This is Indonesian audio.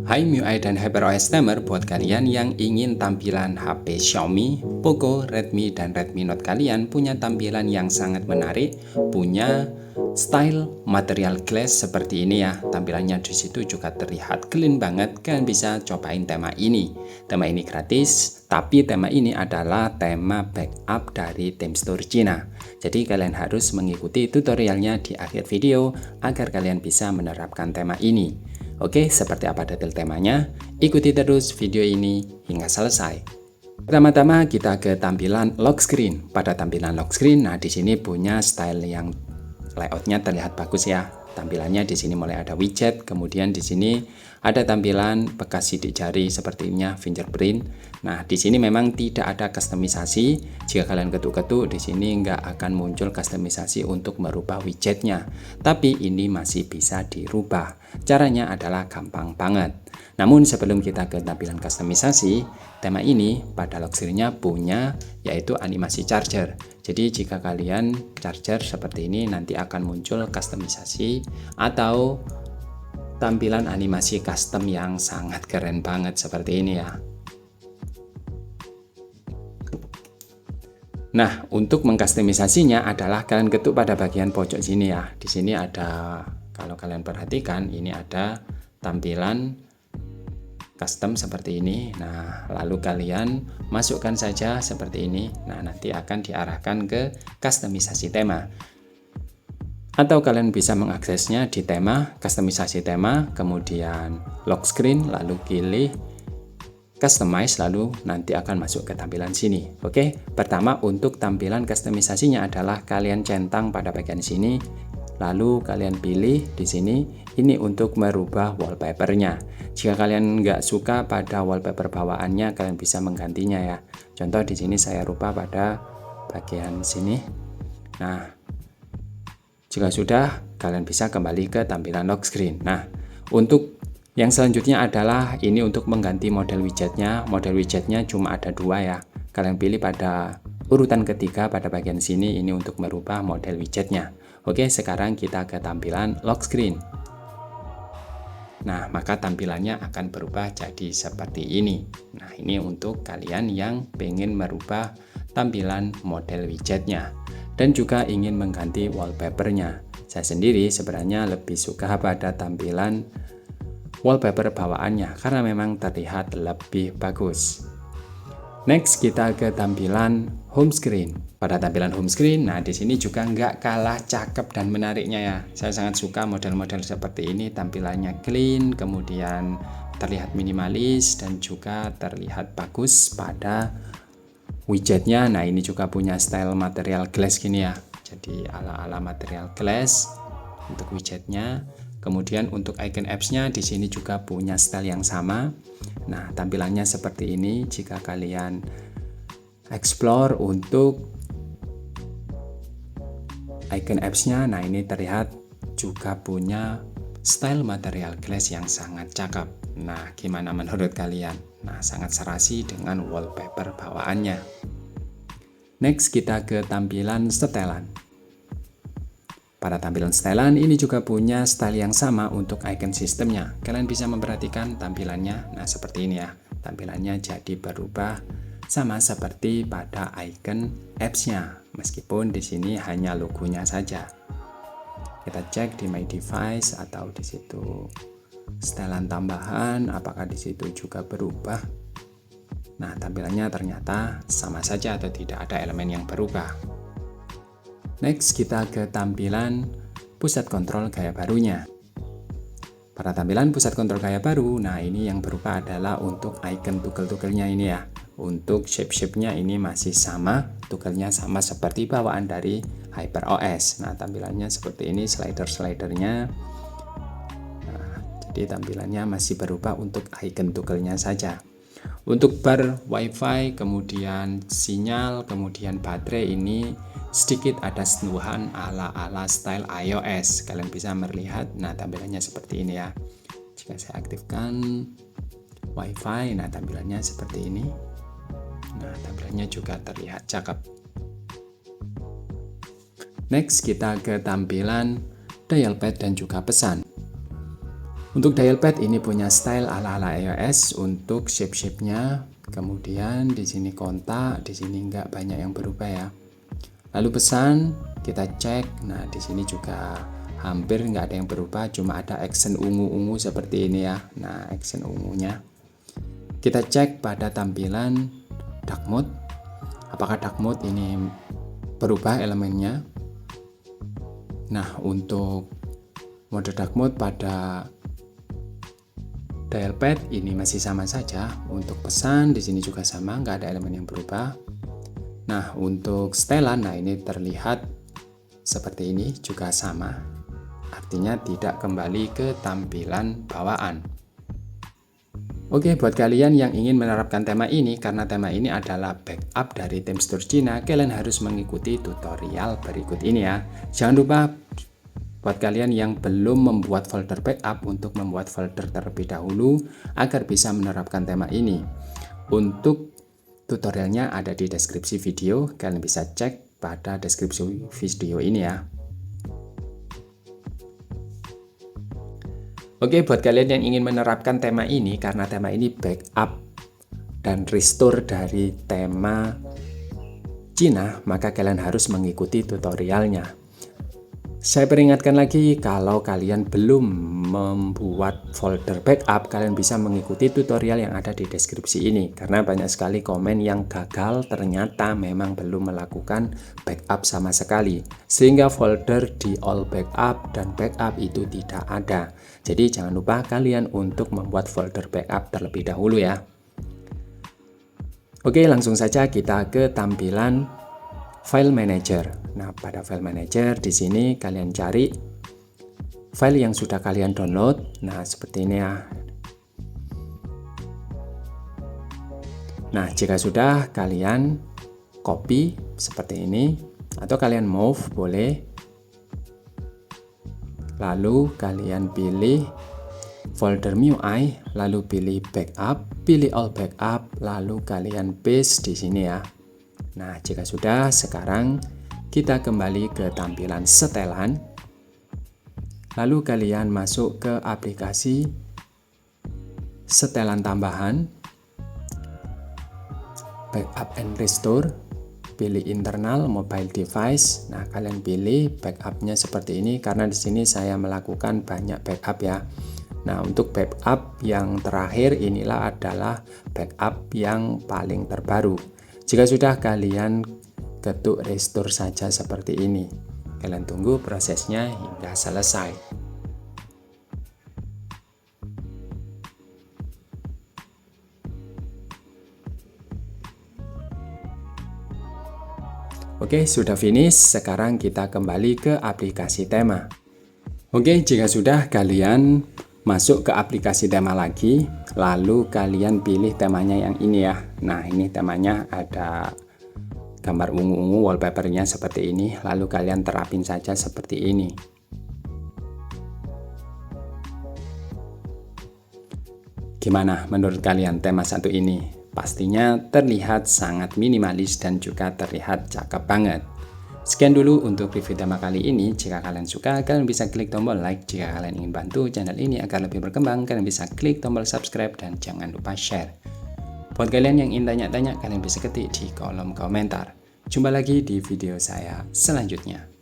Hai MIUI dan HyperOS Tamer, buat kalian yang ingin tampilan HP Xiaomi, Poco, Redmi, dan Redmi Note kalian punya tampilan yang sangat menarik, punya style material glass seperti ini ya. Tampilannya di situ juga terlihat clean banget. Kalian bisa cobain tema ini. Tema ini gratis, tapi tema ini adalah tema backup dari Theme Store Cina. Jadi kalian harus mengikuti tutorialnya di akhir video agar kalian bisa menerapkan tema ini. Oke, seperti apa detail temanya? Ikuti terus video ini hingga selesai. Pertama-tama kita ke tampilan lock screen. Pada tampilan lock screen, nah di sini punya style yang layoutnya terlihat bagus ya. Tampilannya di sini mulai ada widget, kemudian di sini ada tampilan bekas sidik jari sepertinya fingerprint. Nah, di sini memang tidak ada kustomisasi. Jika kalian ketuk-ketuk di sini nggak akan muncul kustomisasi untuk merubah widgetnya. Tapi ini masih bisa dirubah. Caranya adalah gampang banget. Namun sebelum kita ke tampilan kustomisasi, tema ini pada lock screen-nya punya yaitu animasi charger. Jadi jika kalian charger seperti ini nanti akan muncul kustomisasi atau tampilan animasi custom yang sangat keren banget seperti ini ya. Nah, untuk mengkustomisasinya adalah kalian ketuk pada bagian pojok sini ya. Di sini ada, kalau kalian perhatikan, ini ada tampilan custom seperti ini. Nah, lalu kalian masukkan saja seperti ini. Nah, nanti akan diarahkan ke kustomisasi tema. Atau kalian bisa mengaksesnya di tema, kustomisasi tema, kemudian lock screen, lalu pilih customize, lalu nanti akan masuk ke tampilan sini. Oke, pertama untuk tampilan kustomisasinya adalah kalian centang pada bagian sini, lalu kalian pilih di sini, ini untuk merubah wallpapernya. Jika kalian nggak suka pada wallpaper bawaannya, kalian bisa menggantinya ya. Contoh di sini saya rubah pada bagian sini. Nah, jika sudah, kalian bisa kembali ke tampilan lock screen. Nah, untuk yang selanjutnya adalah ini untuk mengganti model widgetnya. Model widgetnya cuma ada dua ya. Kalian pilih pada urutan ketiga pada bagian sini, ini untuk merubah model widgetnya. Oke, sekarang kita ke tampilan lock screen. Nah, maka tampilannya akan berubah jadi seperti ini. Nah, ini untuk kalian yang pengen merubah tampilan model widgetnya dan juga ingin mengganti wallpapernya. Saya sendiri sebenarnya lebih suka pada tampilan wallpaper bawaannya karena memang terlihat lebih bagus. Next, kita ke tampilan home screen. Pada tampilan home screen, nah di sini juga nggak kalah cakep dan menariknya ya. Saya sangat suka model-model seperti ini, tampilannya clean, kemudian terlihat minimalis dan juga terlihat bagus pada widgetnya. Nah, ini juga punya style material glass gini ya. Jadi ala-ala material glass untuk widgetnya. Kemudian untuk icon apps-nya di sini juga punya style yang sama. Nah, tampilannya seperti ini. Jika kalian explore untuk icon apps-nya, nah ini terlihat juga punya style material glass yang sangat cakep. Nah, gimana menurut kalian? Nah, sangat serasi dengan wallpaper bawaannya. Next, kita ke tampilan setelan. Pada tampilan setelan ini juga punya style yang sama untuk icon sistemnya. Kalian bisa memperhatikan tampilannya. Nah, seperti ini ya. Tampilannya jadi berubah sama seperti pada icon apps-nya. Meskipun di sini hanya logonya saja. Kita cek di My Device atau di situ setelan tambahan, apakah di situ juga berubah. Nah, tampilannya ternyata sama saja atau tidak ada elemen yang berubah. Next, kita ke tampilan pusat kontrol gaya barunya. Pada tampilan pusat kontrol gaya baru, nah ini yang berubah adalah untuk icon toggle-toggle-nya ini ya. Untuk shape-shape-nya ini masih sama, toggle-nya sama seperti bawaan dari HyperOS. Nah, tampilannya seperti ini, slider-slidernya. Nah, jadi tampilannya masih berubah untuk icon toggle-nya saja. Untuk bar WiFi, kemudian sinyal, kemudian baterai ini sedikit ada sentuhan ala-ala style iOS. Kalian bisa melihat, nah tampilannya seperti ini ya. Jika saya aktifkan WiFi, nah tampilannya seperti ini. Nah, tampilannya juga terlihat cakep. Next, kita ke tampilan dial pad dan juga pesan. Untuk dial pad ini punya style ala-ala iOS untuk shape-nya. Kemudian di sini kontak, di sini nggak banyak yang berubah ya. Lalu pesan kita cek. Nah di sini juga hampir nggak ada yang berubah, cuma ada action ungu-ungu seperti ini ya. Nah action ungunya. Kita cek pada tampilan dark mode. Apakah dark mode ini berubah elemennya? Nah untuk mode dark mode pada dial pad ini masih sama saja. Untuk pesan di sini juga sama, nggak ada elemen yang berubah. Nah untuk setelan, nah ini terlihat seperti ini juga sama, artinya tidak kembali ke tampilan bawaan. Oke, buat kalian yang ingin menerapkan tema ini, karena tema ini adalah backup dari ThemeStore Cina, kalian harus mengikuti tutorial berikut ini ya. Jangan lupa buat kalian yang belum membuat folder backup, untuk membuat folder terlebih dahulu agar bisa menerapkan tema ini. Untuk tutorialnya ada di deskripsi video, kalian bisa cek pada deskripsi video ini ya. Oke, buat kalian yang ingin menerapkan tema ini, karena tema ini backup dan restore dari tema Cina, maka kalian harus mengikuti tutorialnya. Saya peringatkan lagi, kalau kalian belum membuat folder backup, kalian bisa mengikuti tutorial yang ada di deskripsi ini. Karena banyak sekali komen yang gagal ternyata memang belum melakukan backup sama sekali. Sehingga folder di all backup dan backup itu tidak ada. Jadi jangan lupa kalian untuk membuat folder backup terlebih dahulu ya. Oke, langsung saja kita ke tampilan File Manager. Nah, pada File Manager di sini kalian cari file yang sudah kalian download. Nah, seperti ini ya. Nah, jika sudah kalian copy seperti ini, atau kalian move boleh. Lalu kalian pilih folder MIUI, lalu pilih backup, pilih all backup, lalu kalian paste di sini ya. Nah, jika sudah, sekarang kita kembali ke tampilan setelan. Lalu kalian masuk ke aplikasi setelan tambahan, backup and restore, pilih internal mobile device. Nah, kalian pilih backupnya seperti ini, karena di sini saya melakukan banyak backup ya. Nah, untuk backup yang terakhir inilah adalah backup yang paling terbaru. Jika sudah, kalian ketuk restore saja seperti ini. Kalian tunggu prosesnya hingga selesai. Oke, sudah finish. Sekarang kita kembali ke aplikasi tema. Oke, jika sudah, kalian masuk ke aplikasi tema lagi, lalu kalian pilih temanya yang ini ya. Nah, ini temanya ada gambar ungu-ungu, wallpapernya seperti ini, lalu kalian terapin saja seperti ini. Gimana menurut kalian tema satu ini? Pastinya terlihat sangat minimalis dan juga terlihat cakep banget. Sekian dulu untuk review tema kali ini. Jika kalian suka, kalian bisa klik tombol like. Jika kalian ingin bantu channel ini agar lebih berkembang, kalian bisa klik tombol subscribe dan jangan lupa share. Buat kalian yang ingin tanya-tanya, kalian bisa ketik di kolom komentar. Jumpa lagi di video saya selanjutnya.